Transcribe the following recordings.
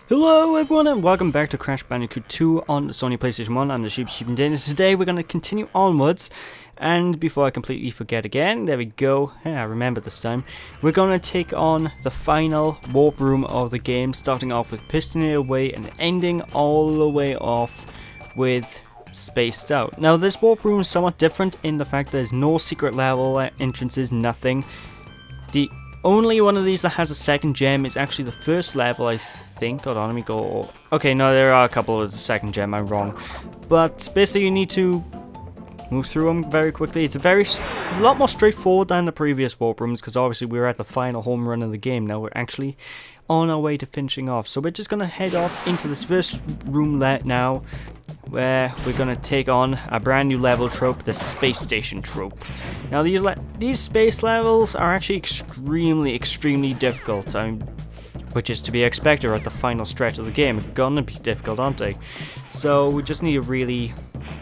Hello everyone and welcome back to Crash Bandicoot 2 on the Sony Playstation 1. I'm the Sheep and Dana. Today we're going to continue onwards, and before I completely forget again, there we go, I remember this time, we're going to take on the final warp room of the game, starting off with Pistoning Away and ending all the way off with Spaced Out. Now this warp room is somewhat different in the fact there's no secret level entrances, nothing. The only one of these that has a second gem is actually the first level, I think. Hold on, let me go. Okay, no, there are a couple of the second gem, I'm wrong. But basically you need to move through them very quickly. It's a lot more straightforward than the previous warp rooms, because obviously we're at the final home run of the game. Now we're actually on our way to finishing off. So we're just going to head off into this first room now, where we're going to take on a brand new level trope, the space station trope. Now these space levels are actually extremely difficult, which is to be expected at the final stretch of the game. It's gonna be difficult, aren't they? So we just need to really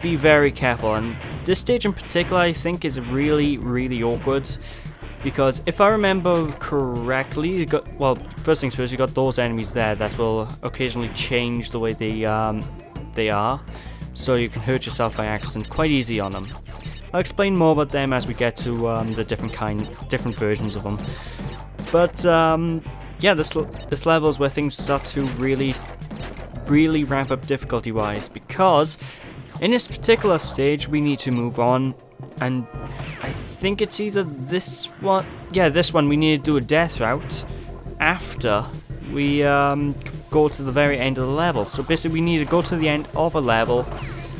be very careful, and this stage in particular I think is really awkward, because if I remember correctly, first things first, you got those enemies there that will occasionally change the way they are, so you can hurt yourself by accident quite easy on them. I'll explain more about them as we get to the different versions of them. But yeah, this level is where things start to really ramp up difficulty wise, because in this particular stage we need to move on, and I think it's either this one, yeah, this one, we need to do a death route after we go to the very end of the level. So basically we need to go to the end of a level,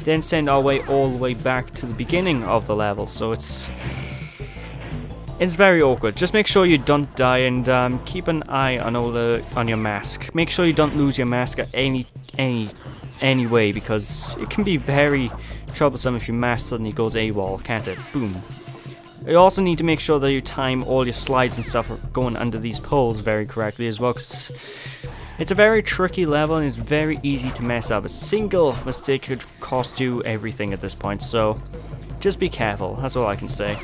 then send our way all the way back to the beginning of the level. So it's very awkward. Just make sure you don't die, and keep an eye on your mask. Make sure you don't lose your mask at any way, because it can be very troublesome if your mask suddenly goes AWOL, can't it? Boom. You also need to make sure that you time all your slides and stuff going under these poles very correctly as well, because it's a very tricky level and it's very easy to mess up. A single mistake could cost you everything at this point, so just be careful, that's all I can say.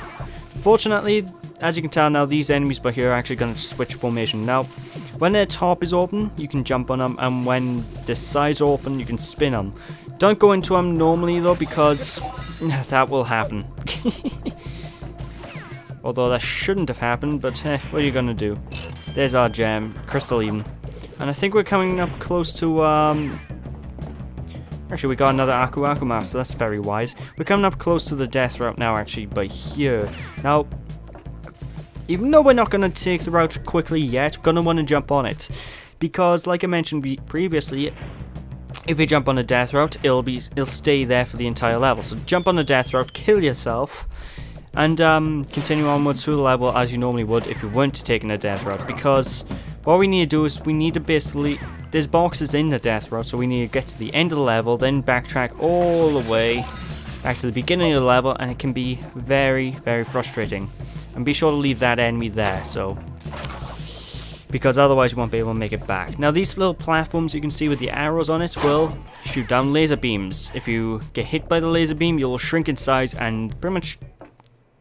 Fortunately, as you can tell now, these enemies by here are actually going to switch formation. Now, when their top is open, you can jump on them, and when the sides are open, you can spin them. Don't go into them normally though, because that will happen. Although that shouldn't have happened, but what are you going to do? There's our gem, Crystal Eden. And I think we're coming up close to, actually we got another Aku Master, that's very wise. We're coming up close to the death route now, actually, by here. Now, even though we're not going to take the route quickly yet, we're going to want to jump on it. Because, like I mentioned previously, if you jump on a death route, it'll stay there for the entire level. So jump on the death route, kill yourself, and continue onwards through the level as you normally would if you weren't taking a death route. Because what we need to do is we need to basically, there's boxes in the death route, so we need to get to the end of the level, then backtrack all the way back to the beginning of the level, and it can be very frustrating. And be sure to leave that enemy there, because otherwise you won't be able to make it back. Now these little platforms you can see with the arrows on it will shoot down laser beams. If you get hit by the laser beam, you'll shrink in size and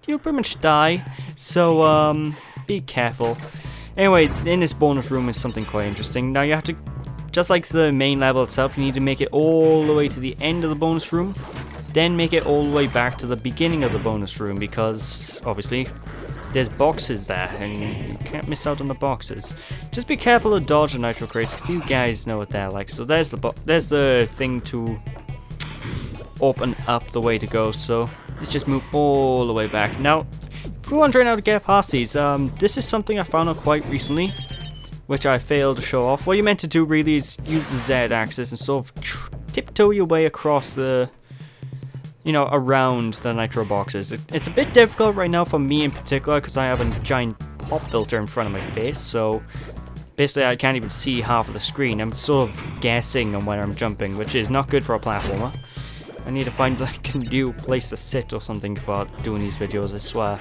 you'll pretty much die. So be careful. Anyway, in this bonus room is something quite interesting. Now you have to, just like the main level itself, you need to make it all the way to the end of the bonus room, then make it all the way back to the beginning of the bonus room, because obviously there's boxes there and you can't miss out on the boxes. Just be careful to dodge the nitro crates, because you guys know what they're like. So there's the thing to open up the way to go, so let's just move all the way back. Now, if you're wondering how to get past these, this is something I found out quite recently, which I failed to show off. What you're meant to do really is use the Z axis and sort of tiptoe your way across the, around the nitro boxes. It's a bit difficult right now for me in particular, because I have a giant pop filter in front of my face, so basically I can't even see half of the screen. I'm sort of guessing on where I'm jumping, which is not good for a platformer. I need to find like a new place to sit or something before doing these videos, I swear.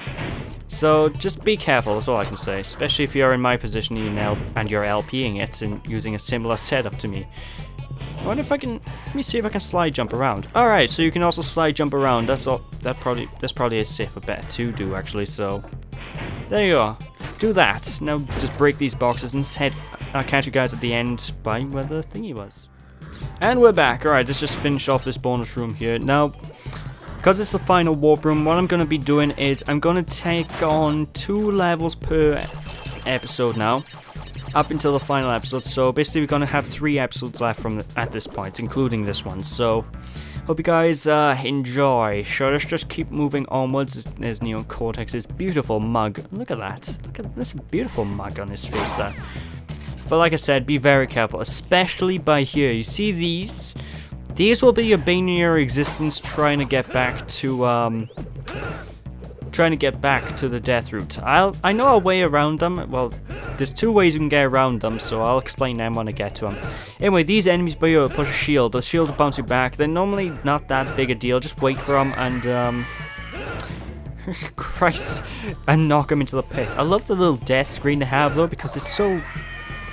So just be careful, that's all I can say. Especially if you're in my position and you're LPing it and using a similar setup to me. I wonder if I can, let me see if I can slide jump around. Alright, so you can also slide jump around. That's probably a safer bet to do, actually, so there you are. Do that. Now just break these boxes and head I'll catch you guys at the end by where the thingy was. And we're back. Alright, let's just finish off this bonus room here. Now, because it's the final warp room, what I'm going to be doing is I'm going to take on 2 levels per episode now, up until the final episode. So basically we're going to have 3 episodes left from at this point, including this one. So hope you guys enjoy. So let's just keep moving onwards. There's Neo Cortex's beautiful mug. Look at that. Look at this beautiful mug on his face there. But like I said, be very careful, especially by here. You see these? These will be your bane in your existence trying to get back to the death route. I know a way around them. Well, there's 2 ways you can get around them, so I'll explain them when I get to them. Anyway, these enemies by you will push a shield. The shield will bounce you back. They're normally not that big a deal. Just wait for them and Christ, and knock them into the pit. I love the little death screen they have though, because it's so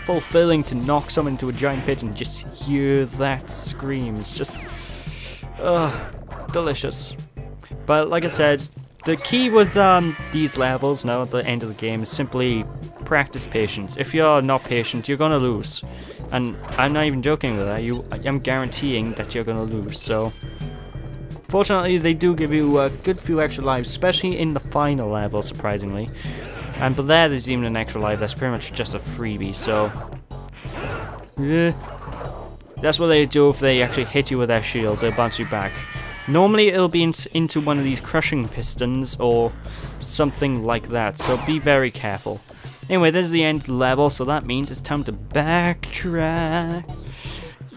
fulfilling to knock someone into a giant pit and just hear that scream. It's just delicious. But like I said, the key with these levels now at the end of the game is simply practice patience. If you're not patient, you're gonna lose, and I'm not even joking with that. I'm guaranteeing that you're gonna lose. So fortunately they do give you a good few extra lives, especially in the final level, surprisingly. And but there's even an extra life that's pretty much just a freebie, so yeah. That's what they do if they actually hit you with their shield. They'll bounce you back. Normally it'll be into one of these crushing pistons or something like that, so be very careful. Anyway, there's the end level, so that means it's time to backtrack.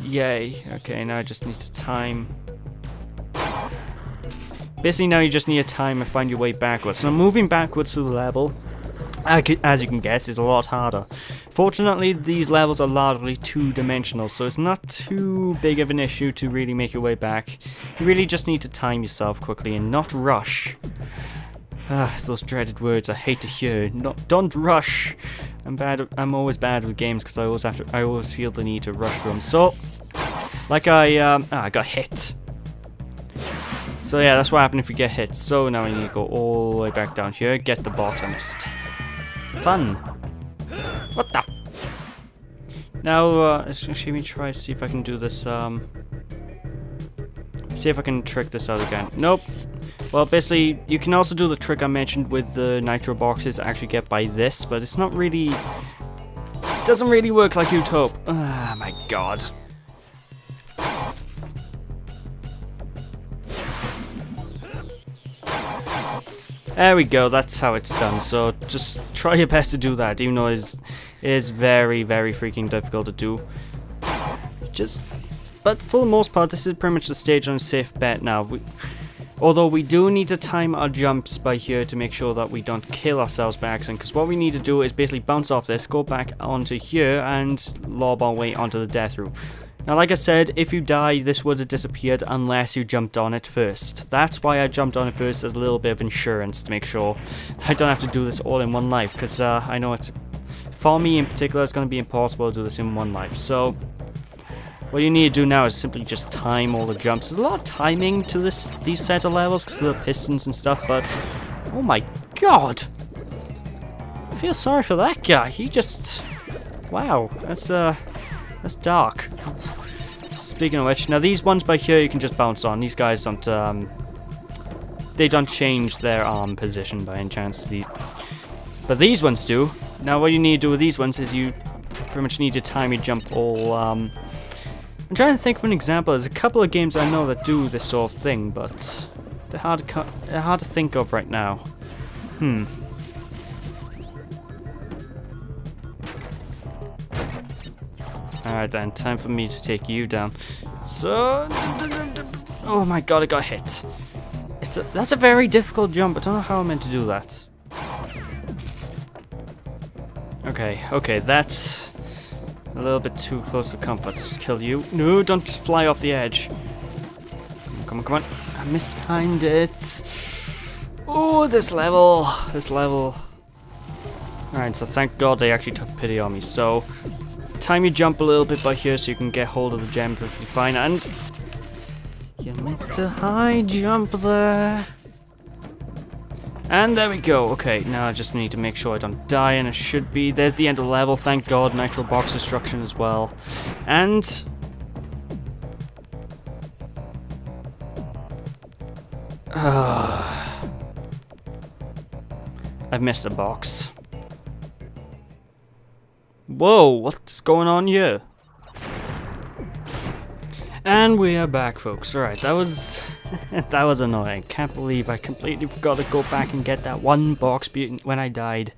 Yay. Okay, now I just need to time. Basically now you just need to time and find your way backwards. Now moving backwards through the level, as you can guess, is a lot harder. Fortunately, these levels are largely 2-dimensional, so it's not too big of an issue to really make your way back. You really just need to time yourself quickly and not rush. Those dreaded words I hate to hear. Don't rush. I'm always bad with games because I always feel the need to rush through them. So, like I got hit. So yeah, that's what happens if you get hit. So now I need to go all the way back down here, get the botanist. Fun. What the? Now, let me try see if I can do this, see if I can trick this out again. Nope. Well, basically, you can also do the trick I mentioned with the nitro boxes, actually get by this, but it's not really, it doesn't really work like you'd hope. Ah, my god. There we go, that's how it's done, so just try your best to do that, even though it is very, very freaking difficult to do. But for the most part, this is pretty much the stage on a safe bet now. Although we do need to time our jumps by here to make sure that we don't kill ourselves by accident, because what we need to do is basically bounce off this, go back onto here, and lob our way onto the death route. Now, like I said, if you die, this would have disappeared unless you jumped on it first. That's why I jumped on it first, as a little bit of insurance to make sure I don't have to do this all in one life, because I know it's, for me in particular, it's going to be impossible to do this in one life. So what you need to do now is simply just time all the jumps. There's a lot of timing to these set of levels because of the pistons and stuff, but oh my god! I feel sorry for that guy. He just, wow, that's dark. Speaking of which, now these ones by here you can just bounce on. These guys don't, they don't change their arm position by any chance. But these ones do. Now what you need to do with these ones is you pretty much need to time your jump all, I'm trying to think of an example. There's a couple of games I know that do this sort of thing, but they're hard to think of right now. Alright then, time for me to take you down. So, oh my god, I got hit. That's a very difficult jump. I don't know how I'm meant to do that. Okay, that's a little bit too close to comfort to kill you. No, don't fly off the edge. Come on. I mistimed it. Oh, this level. Alright, so thank god they actually took pity on me. So, time you jump a little bit by here so you can get hold of the gem perfectly fine, and you're meant to high jump there. And there we go. Okay, now I just need to make sure I don't die, and it should be. There's the end of the level, thank God. Nitro box destruction as well. And I've missed a box. Whoa, what's going on here? And we are back, folks. Alright, that was that was annoying. Can't believe I completely forgot to go back and get that one box when I died.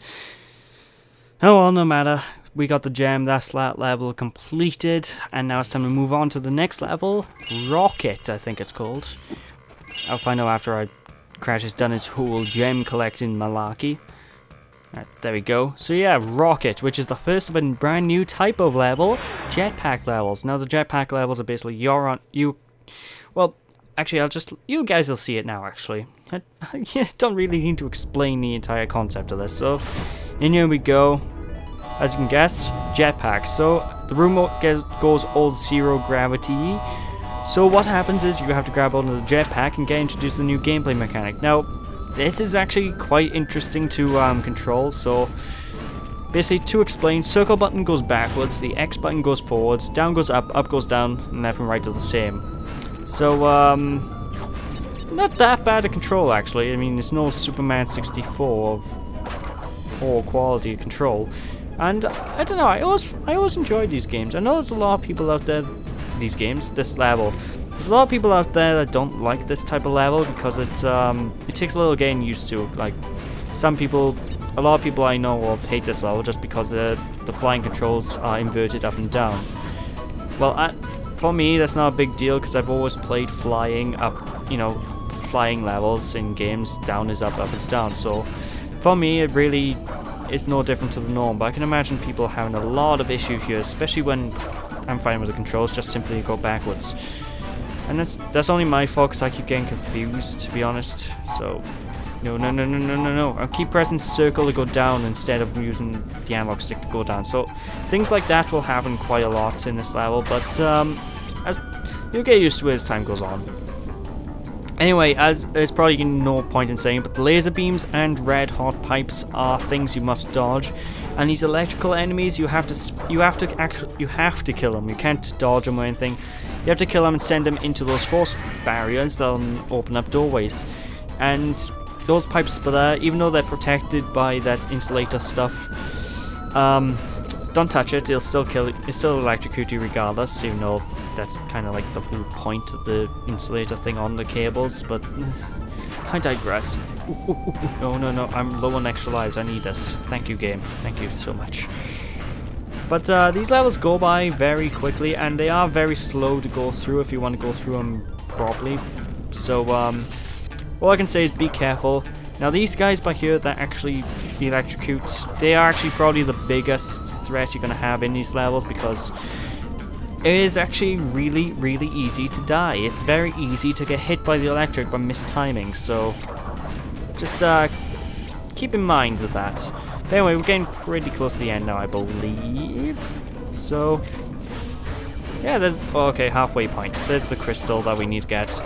Oh well, no matter. We got the gem, that's that level completed, and now it's time to move on to the next level. Rocket, I think it's called. I'll find out after Crash has done his whole gem collecting malarkey. Right, there we go. So yeah, Rocket, which is the first of a brand new type of level, jetpack levels. Now the jetpack levels are basically well, actually you guys will see it now actually. I don't really need to explain the entire concept of this. So, in here we go. As you can guess, jetpack. So the room goes all zero gravity. So what happens is you have to grab onto the jetpack and get introduced to the new gameplay mechanic. Now, this is actually quite interesting to control. So basically, to explain, circle button goes backwards, the X button goes forwards, down goes up goes down, and left and right are the same. So not that bad to control actually. I mean, it's no Superman 64 of poor quality control. And I don't know, I always enjoyed these games. I know there's a lot of people out there, this level. There's a lot of people out there that don't like this type of level because it takes a little getting used to. Like, a lot of people I know of hate this level just because the flying controls are inverted up and down. Well, for me, that's not a big deal because I've always played flying levels in games. Down is up, up is down. So, for me, it really is no different to the norm. But I can imagine people having a lot of issues here, especially when I'm fine with the controls, just simply go backwards. And that's only my fault because I keep getting confused, to be honest. So, no. I'll keep pressing circle to go down instead of using the analog stick to go down. So, things like that will happen quite a lot in this level, but as you'll get used to it as time goes on. Anyway, as there's probably no point in saying, but the laser beams and red hot pipes are things you must dodge. And these electrical enemies, you have to kill them. You can't dodge them or anything. You have to kill them and send them into those force barriers that'll open up doorways. And those pipes there, even though they're protected by that insulator stuff, don't touch it. It'll still kill it. It'll still electrocute you regardless, even though that's kind of like the whole point of the insulator thing on the cables. But I digress. No, I'm low on extra lives. I need this. Thank you, game. Thank you so much. But these levels go by very quickly, and they are very slow to go through if you want to go through them properly. So, all I can say is be careful. Now, these guys by here that actually electrocute, they are actually probably the biggest threat you're going to have in these levels because it is actually really, really easy to die. It's very easy to get hit by the electric by mistiming, so just keep in mind with that. But anyway, we're getting pretty close to the end now, I believe. So, yeah, there's... Oh, okay, halfway points. There's the crystal that we need to get.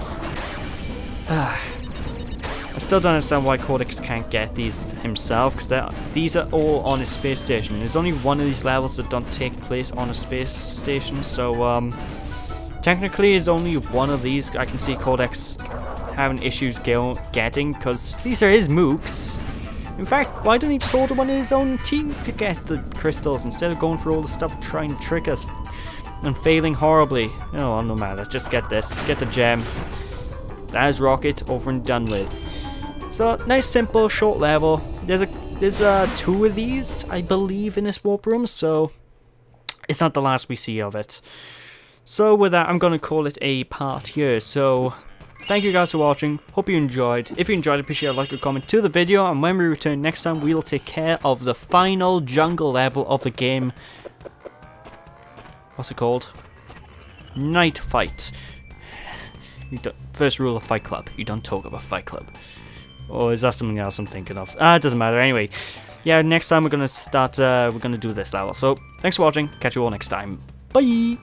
I still don't understand why Cortex can't get these himself, because these are all on his space station. There's only one of these levels that don't take place on a space station, so technically there's only one of these I can see Cortex having issues getting, because these are his mooks. In fact, why don't he just order one of his own team to get the crystals instead of going for all the stuff trying to trick us and failing horribly? Oh, no matter, just get this. Let's get the gem. That is Rocket over and done with. So, nice, simple, short level. There's two of these, I believe, in this warp room, so it's not the last we see of it. So, with that, I'm going to call it a part here. So, thank you guys for watching. Hope you enjoyed. If you enjoyed, appreciate a like or comment to the video, and when we return next time, we'll take care of the final jungle level of the game. What's it called? Night Fight. First rule of Fight Club: you don't talk about Fight Club. Or is that something else I'm thinking of? It doesn't matter. Anyway, yeah, next time we're gonna start. We're gonna do this level. So thanks for watching. Catch you all next time. Bye.